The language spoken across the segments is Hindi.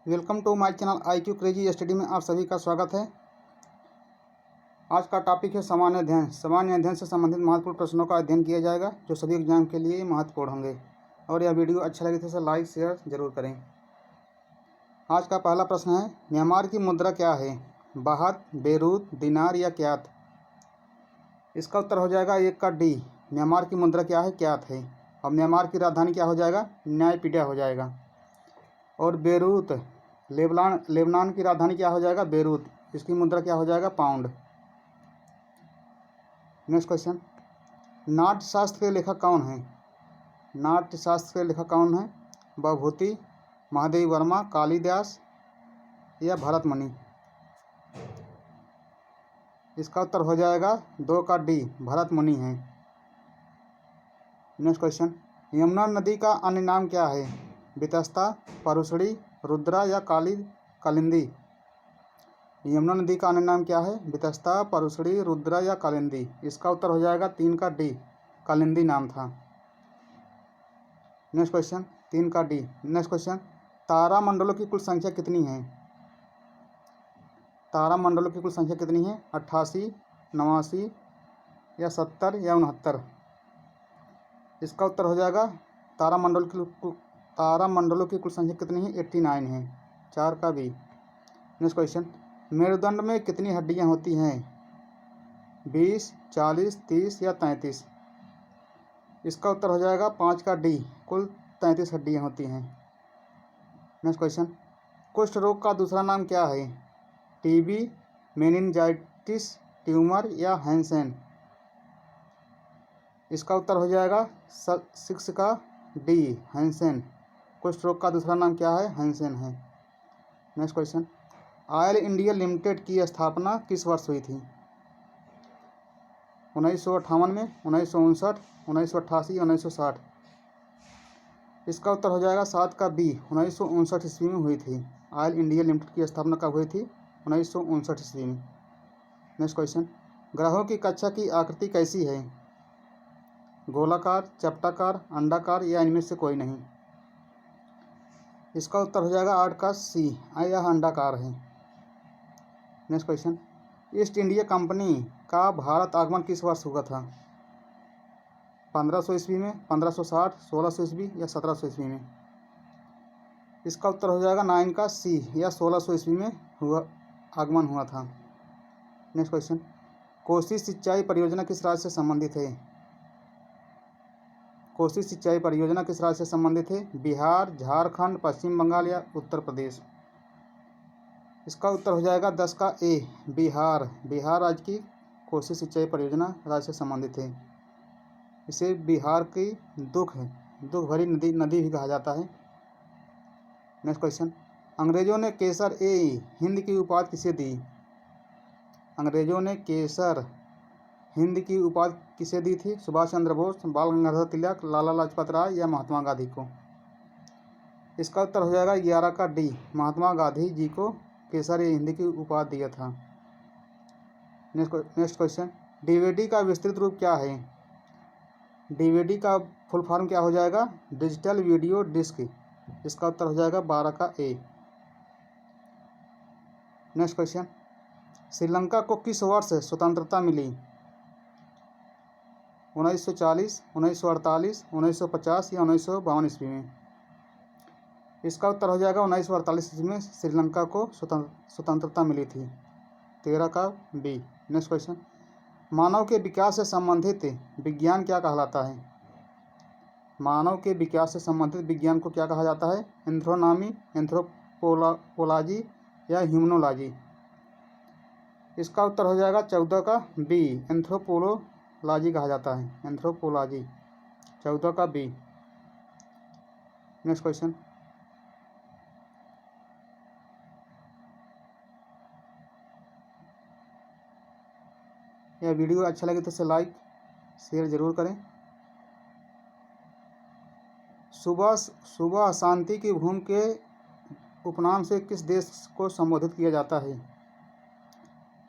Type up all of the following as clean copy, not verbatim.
Welcome to my channel IQ crazy study में आप सभी का स्वागत है। आज का टॉपिक है सामान्य अध्ययन। सामान्य अध्ययन से संबंधित महत्वपूर्ण प्रश्नों का अध्ययन किया जाएगा जो सभी एग्जाम के लिए महत्वपूर्ण होंगे। और यह वीडियो अच्छा लगे तो इसे लाइक शेयर जरूर करें। आज का पहला प्रश्न है, म्यांमार की मुद्रा क्या है? बाहत, बेरूत, दिनार या क्यात? इसका उत्तर हो जाएगा एक का डी। म्यांमार की मुद्रा क्या है? क्यात है। और म्यांमार की राजधानी क्या हो जाएगा? न्यायपीडिया हो जाएगा। और बेरूत, लेबनान की राजधानी क्या हो जाएगा? बेरूत। इसकी मुद्रा क्या हो जाएगा? पाउंड। नेक्स्ट क्वेश्चन, नाट्यशास्त्र के लेखक कौन हैं? नाट्यशास्त्र के लेखक कौन हैं? भवभूति, महादेवी वर्मा, कालिदास या भरतमुनि? इसका उत्तर हो जाएगा 2 का डी, भरतमुनि हैं। नेक्स्ट क्वेश्चन, यमुना नदी का अन्य नाम क्या है? वितस्ता, परुशड़ी, रुद्रा या कालिंदी? यमुना नदी का अन्य नाम क्या है? वितस्ता, परुशड़ी, रुद्रा या कालिंदी? इसका उत्तर हो जाएगा 3 का डी, कालिंदी नाम था। नेक्स्ट क्वेश्चन, 3 का डी। नेक्स्ट क्वेश्चन, तारामंडलों की कुल संख्या कितनी है? तारामंडलों की कुल संख्या कितनी है? 88, 89 या 70 या 69? इसका उत्तर हो जाएगा तारामंडलों की कुल संख्या कितनी है? 89 है। 4 का बी। नेक्स्ट क्वेश्चन, मेरुदंड में कितनी हड्डियां होती हैं? 20, 40, 30 या 33? इसका उत्तर हो जाएगा 5 का डी, कुल 33 हड्डियां होती हैं। नेक्स्ट क्वेश्चन, कुष्ठ रोग का दूसरा नाम क्या है? टीबी, मेनिंजाइटिस, ट्यूमर या हैंसेन? इसका उत्तर हो जाएगा 6 का डी, हैंसेन। कुष्ठ रोग का दूसरा नाम क्या है? हैंसेन है। Next question, oil India limited की स्थापना किस वर्ष हुई थी? 1958 में, 1959, 1988, 1960? इसका उत्तर हो जाएगा 7 का बी, 1959 ईस्वी में हुई थी। ऑयल इंडिया लिमिटेड की स्थापना कब हुई थी? 1959 ईस्वी में। नेक्स्ट क्वेश्चन, ग्रहों की कक्षा की आकृति कैसी है? गोलाकार, चपटाकार, अंडाकार या इनमें से कोई नहीं? इसका उत्तर हो जाएगा 8 का सी, यह अंडाकार है। Next question, east India company का भारत आगमन किस वर्ष हुआ था? 1500 ईस्वी में, 1560, 1600 ईस्वी या 1700 ईस्वी में? इसका उत्तर हो जाएगा 9 का सी, या 1600 ईस्वी में आगमन हुआ था। नेक्स्ट क्वेश्चन, कोसी सिंचाई परियोजना किस राज्य से संबंधित है? कोसी सिंचाई परियोजना किस राज्य से संबंधित है? बिहार, झारखंड, पश्चिम बंगाल या उत्तर प्रदेश? इसका उत्तर हो जाएगा 10 का ए, बिहार। बिहार राज्य की कोसी सिंचाई परियोजना राज्य से संबंधित है। इसे बिहार की दुख भरी नदी भी कहा जाता है। नेक्स्ट क्वेश्चन, अंग्रेजों ने केसर ए हिंद की उपाधि किसे दी? अंग्रेजों ने केसर हिंद की उपाधि किसे दी थी? सुभाष चंद्र बोस, बाल गंगाधर तिलक, लाला लाजपत राय या महात्मा गांधी को? इसका उत्तर हो जाएगा 11 का डी, महात्मा गांधी जी को केसर ए हिंद की उपाधि दिया था। नेक्स्ट क्वेश्चन, डीवीडी का विस्तृत रूप क्या है? डीवीडी का फुल फॉर्म क्या हो जाएगा? Digital video disc. इसका उत्तर हो जाएगा 12 का ए। नेक्स्ट क्वेश्चन, श्रीलंका को किस वर्ष स्वतंत्रता मिली? 1940, 1948, 1950 या 1952 ईस्वी में? इसका उत्तर हो जाएगा 1948 ईस्वी में श्रीलंका को स्वतंत्रता मिली थी। 13 का बी। नेक्स्ट क्वेश्चन, मानव के विकास से संबंधित विज्ञान क्या कहलाता है? मानव के विकास से संबंधित विज्ञान को क्या कहा जाता है? एंथ्रोनॉमी, एंथ्रोपोलॉजी या ह्यूमनोलॉजी? इसका उत्तर हो जाएगा 14 का बी, एंथ्रोपोलॉजी कहा जाता है। एंथ्रोपोलॉजी, 14 का बी। नेक्स्ट क्वेश्चन, यह वीडियो अच्छा लगे तो इसे लाइक शेयर जरूर करें। सुबह शांति की भूमि के उपनाम से किस देश को संबोधित किया जाता है?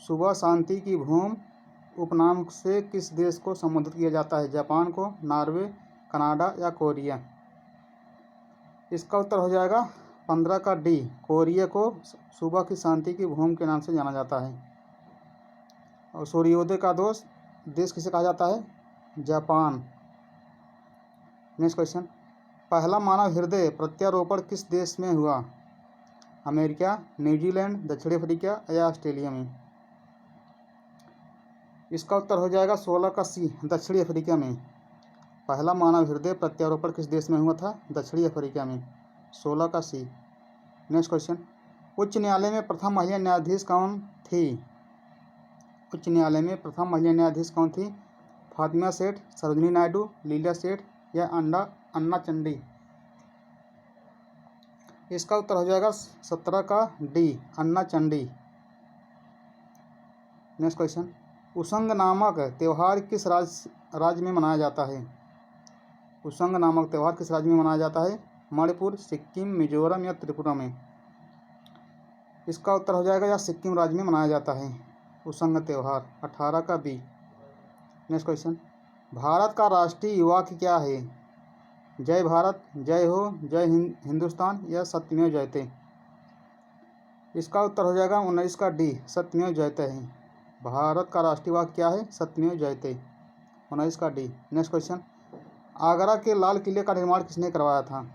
सुबह शांति की भूमि उपनाम से किस देश को संबोधित किया जाता है? जापान को, नॉर्वे, कनाडा या कोरिया? इसका उत्तर हो जाएगा 15 का डी, कोरिया को सुबह की शांति की भूमि के नाम से जाना जाता है। और सूर्योदय का देश किसे कहा जाता है? जापान। नेक्स्ट क्वेश्चन, पहला मानव हृदय प्रत्यारोपण किस देश में हुआ? अमेरिका, न्यूजीलैंड, दक्षिण अफ्रीका या ऑस्ट्रेलिया में? इसका उत्तर हो जाएगा 16 का सी, दक्षिणी अफ्रीका में। पहला मानव हृदय प्रत्यारोपण किस देश में हुआ था? दक्षिणी अफ्रीका में। 16 का सी। नेक्स्ट क्वेश्चन, उच्च न्यायालय में प्रथम महिला न्यायाधीश कौन थी? उच्च न्यायालय में प्रथम महिला न्यायाधीश कौन थी? फातिमा सेठ, सरोजिनी नायडू, लीला सेठ या अन्ना चंडी? इसका उत्तर हो जाएगा 17 का डी, अन्ना चंडी। नेक्स्ट क्वेश्चन, उसंग नामक त्यौहार किस राज्य में मनाया जाता है? उसंग नामक त्यौहार किस राज्य में मनाया जाता है? मणिपुर, सिक्किम, मिजोरम या त्रिपुरा में? इसका उत्तर हो जाएगा या सिक्किम राज्य में मनाया जाता है उसंग त्यौहार। 18 का बी। नेक्स्ट क्वेश्चन, भारत का राष्ट्रीय वाक्य क्या है? जय भारत, जय हो, जय हिंदुस्तान या सत्यमेव जयते? इसका उत्तर हो जाएगा 19 का डी, सत्यमेव जयते है। भारत का राष्ट्रीय वाक्य क्या है? सत्यमेव जयते। 19 का डी। नेक्स्ट क्वेश्चन, आगरा के लाल किले का निर्माण किसने करवाया था?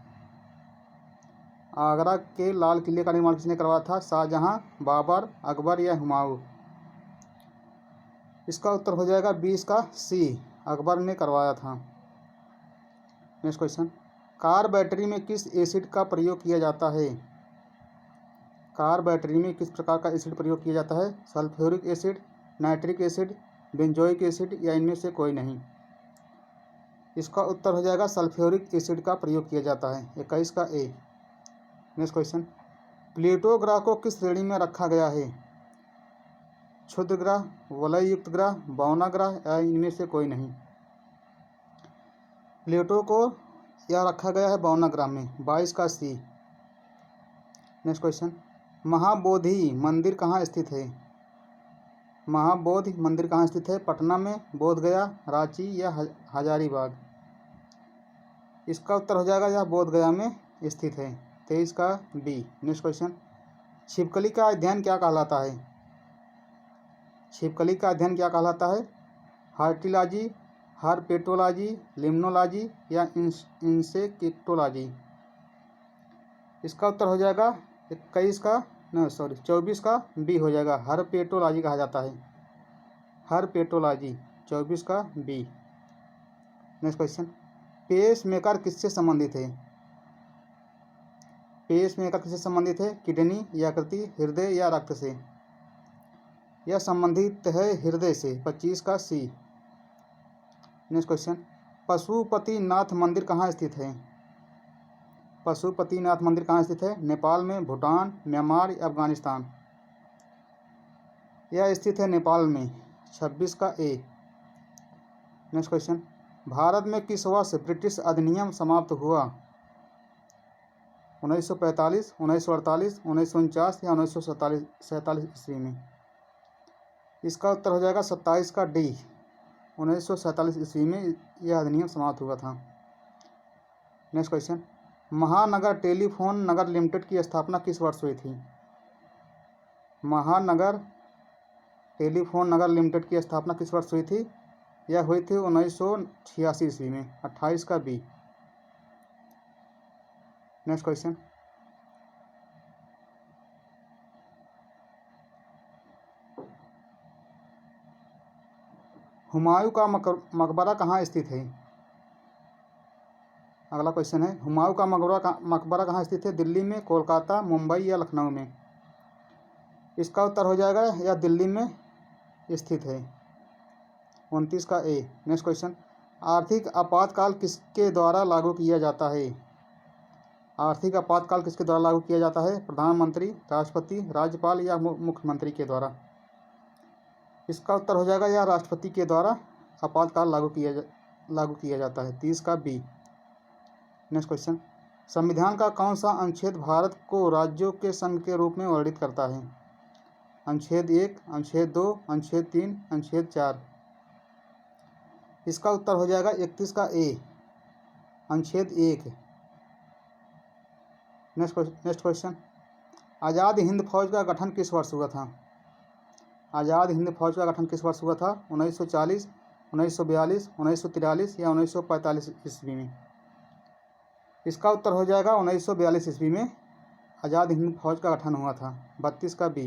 आगरा के लाल किले का निर्माण किसने करवाया था? शाहजहां, बाबर, अकबर या हुमायूं? इसका उत्तर हो जाएगा 20 का सी, अकबर ने करवाया था। नेक्स्ट क्वेश्चन, कार बैटरी में किस एसिड का प्रयोग किया जाता है? कार बैटरी में किस प्रकार का एसिड प्रयोग किया जाता है? Sulphuric acid, nitric acid, benzoic acid या इनमें से कोई नहीं? इसका उत्तर हो जाएगा सल्फ्यूरिक एसिड का प्रयोग किया जाता है। 21 का ए। नेक्स्ट क्वेश्चन, प्लूटो ग्रह को किस श्रेणी में रखा गया है? क्षुद्र ग्रह, वलय युक्त ग्रह, बौना ग्रह या इनमें से कोई नहीं? प्लूटो को यह रखा गया है बौना ग्रह में। 22 का सी। नेक्स्ट क्वेश्चन, महाबोधि मंदिर कहाँ स्थित है? महाबोधि मंदिर कहाँ स्थित है? पटना में, बोधगया, रांची या हजारीबाग? इसका उत्तर हो जाएगा यह बोधगया में स्थित है। 23 का बी। नेक्स्ट क्वेश्चन, छिपकली का अध्ययन क्या कहलाता है? छिपकली का अध्ययन क्या कहलाता है? हार्टिलॉजी, हर्पेटोलॉजी, लिम्नोलॉजी या इंसेक्टोलॉजी? इसका उत्तर हो जाएगा 24 का बी हो जाएगा। हर्पेटोलॉजी कहा जाता है। हर्पेटोलॉजी। 24 का B. Next question, pacemaker किससे संबंधित है? पेस मेकर किससे संबंधित है? किडनी, यकृति, हृदय या रक्त से? यह संबंधित है हृदय से। 25 का सी। नेक्स्ट क्वेश्चन, पशुपतिनाथ मंदिर कहाँ स्थित है? पशुपतिनाथ मंदिर कहाँ स्थित है? नेपाल में, भूटान, म्यांमार या अफगानिस्तान? यह स्थित है नेपाल में। 26 का ए। नेक्स्ट क्वेश्चन, भारत में किस वर्ष ब्रिटिश अधिनियम समाप्त हुआ? 1945, 1948, 1949 या 1947 ईस्वी में? इसका उत्तर हो जाएगा 27 का डी। 1947 ईस्वी में यह अधिनियम समाप्त हुआ था। नेक्स्ट क्वेश्चन, महानगर टेलीफोन नगर लिमिटेड की स्थापना किस वर्ष हुई थी? महानगर टेलीफोन नगर लिमिटेड की स्थापना किस वर्ष हुई थी? यह हुई थी 1986 ईस्वी में। 28 का बी। नेक्स्ट क्वेश्चन, हुमायूं का मकबरा कहाँ स्थित है? अगला क्वेश्चन है, हुमायूं का मकबरा कहाँ स्थित है? दिल्ली में, कोलकाता, मुंबई या लखनऊ में? इसका उत्तर हो जाएगा यह दिल्ली में स्थित है। 29 का ए। नेक्स्ट क्वेश्चन, आर्थिक आपातकाल किसके द्वारा लागू किया जाता है? आर्थिक आपातकाल किसके द्वारा लागू किया जाता है? प्रधानमंत्री, राष्ट्रपति, राज्यपाल या मुख्यमंत्री के द्वारा? इसका उत्तर हो जाएगा यह राष्ट्रपति के द्वारा आपातकाल लागू किया जाता है। 30 का बी। नेक्स्ट क्वेश्चन, संविधान का कौन सा अनुच्छेद भारत को राज्यों के संघ के रूप में वर्णित करता है? अनुच्छेद 1, अनुच्छेद 2, अनुच्छेद 3, अनुच्छेद 4? इसका उत्तर हो जाएगा 31 का ए, अनुच्छेद 1। नेक्स्ट क्वेश्चन, आज़ाद हिंद फौज का गठन किस वर्ष हुआ था? आज़ाद हिंद फौज का गठन किस वर्ष हुआ था? 1940, 1942, 1943 या 1945 ईस्वी में? इसका उत्तर हो जाएगा 1942 ईस्वी में आज़ाद हिंद फौज का गठन हुआ था। 32 का बी।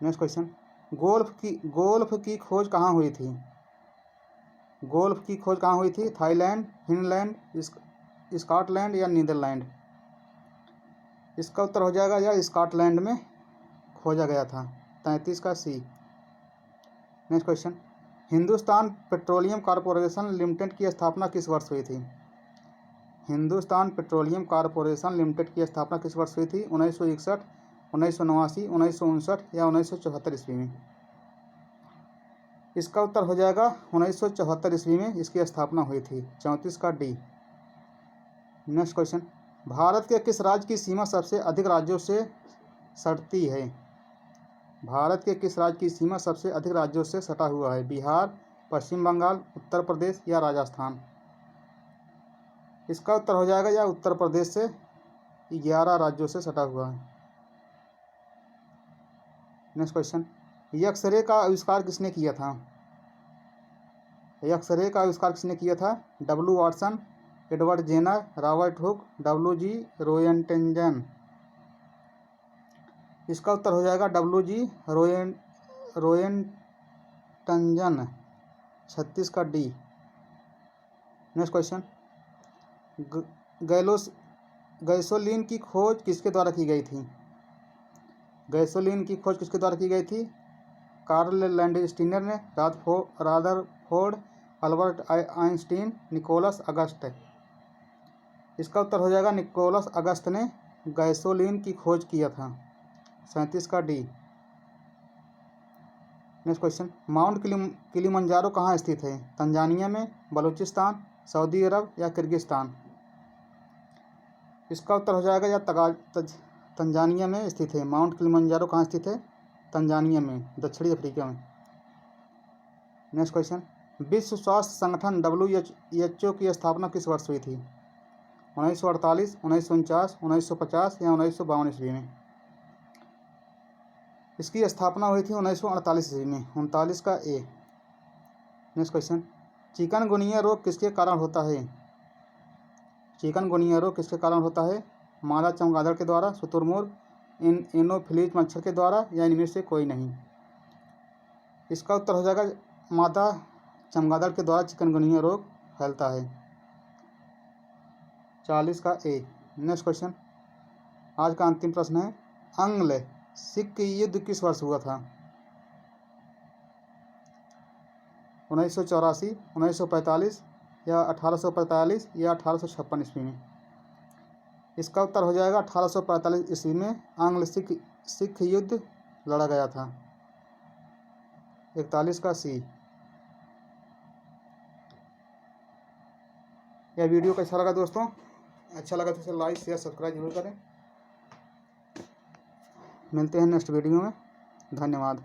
नेक्स्ट क्वेश्चन, गोल्फ की खोज कहाँ हुई थी? गोल्फ की खोज कहाँ हुई थी? थाईलैंड, फिनलैंड, स्कॉटलैंड या नीदरलैंड? इसका उत्तर हो जाएगा या स्कॉटलैंड में खोजा गया था। 33 का C. Next question, Hindustan Petroleum Corporation Limited की स्थापना किस वर्ष हुई थी? हिंदुस्तान पेट्रोलियम कॉरपोरेशन लिमिटेड की स्थापना किस वर्ष हुई थी? 1961, 1989, 1959 या 1974 ईस्वी में? इसका उत्तर हो जाएगा 1974 ईस्वी में इसकी स्थापना हुई थी। 34 का डी। नेक्स्ट क्वेश्चन, भारत के किस राज्य की सीमा सबसे अधिक राज्यों से सटती है? भारत के किस राज्य की सीमा सबसे अधिक राज्यों से सटा हुआ है? बिहार, पश्चिम बंगाल, उत्तर प्रदेश या राजस्थान? इसका उत्तर हो जाएगा या उत्तर प्रदेश से 11 राज्यों से सटा हुआ है। नेक्स्ट क्वेश्चन, एक्सरे का आविष्कार किसने किया था? एक्सरे का आविष्कार किसने किया था? W Watson, Edward Jenner, Robert Hooke, W G. Roentgen? इसका उत्तर हो जाएगा डब्ल्यू.जी. रोयंटजन। 36 का डी। नेक्स्ट क्वेश्चन, गैसोलीन की खोज किसके द्वारा की गई थी? गैसोलीन की खोज किसके द्वारा की गई थी? कार्ल लैंडस्टीनर ने, रादरफोर्ड, अल्बर्ट आइंस्टीन, निकोलस अगस्त? इसका उत्तर हो जाएगा निकोलस अगस्त ने गैसोलीन की खोज किया था। 37 का D. Next question, mount Kilimanjaro कहाँ स्थित है? तंजानिया में, बलूचिस्तान, सऊदी अरब या किर्गिस्तान? इसका उत्तर हो जाएगा या तंजानिया में स्थित है। माउंट किलिमंजारो कहाँ स्थित है? तंजानिया में, दक्षिणी अफ्रीका में। नेक्स्ट क्वेश्चन, विश्व स्वास्थ्य संगठन WHO की स्थापना किस वर्ष हुई थी? 1948, 1949, 1950 या 1952 ईस्वी में? इसकी स्थापना हुई थी 1948 ईस्वी में। 39 का ए। नेक्स्ट क्वेश्चन, चिकनगुनिया रोग किसके कारण होता है? चिकनगुनिया रोग किसके कारण होता है? मादा चमगादड़ के द्वारा, शुतुरमुर्ग, एनोफिलीज मच्छर के द्वारा या इनमें से कोई नहीं? इसका उत्तर हो जाएगा मादा चमगादड़ के द्वारा चिकनगुनिया रोग फैलता है। 40 का ए। नेक्स्ट क्वेश्चन, आज का अंतिम प्रश्न है, अंग्ल सिख युद्ध किस वर्ष हुआ था? 1984, 1945 या 1845 या 1856 ईस्वी में? इसका उत्तर हो जाएगा 1845 ईस्वी में आंग्ल सिख युद्ध लड़ा गया था। 41 का सी। यह वीडियो कैसा लगा दोस्तों? अच्छा लगा तो इसे लाइक शेयर सब्सक्राइब जरूर करें। मिलते हैं नेक्स्ट वीडियो में। धन्यवाद।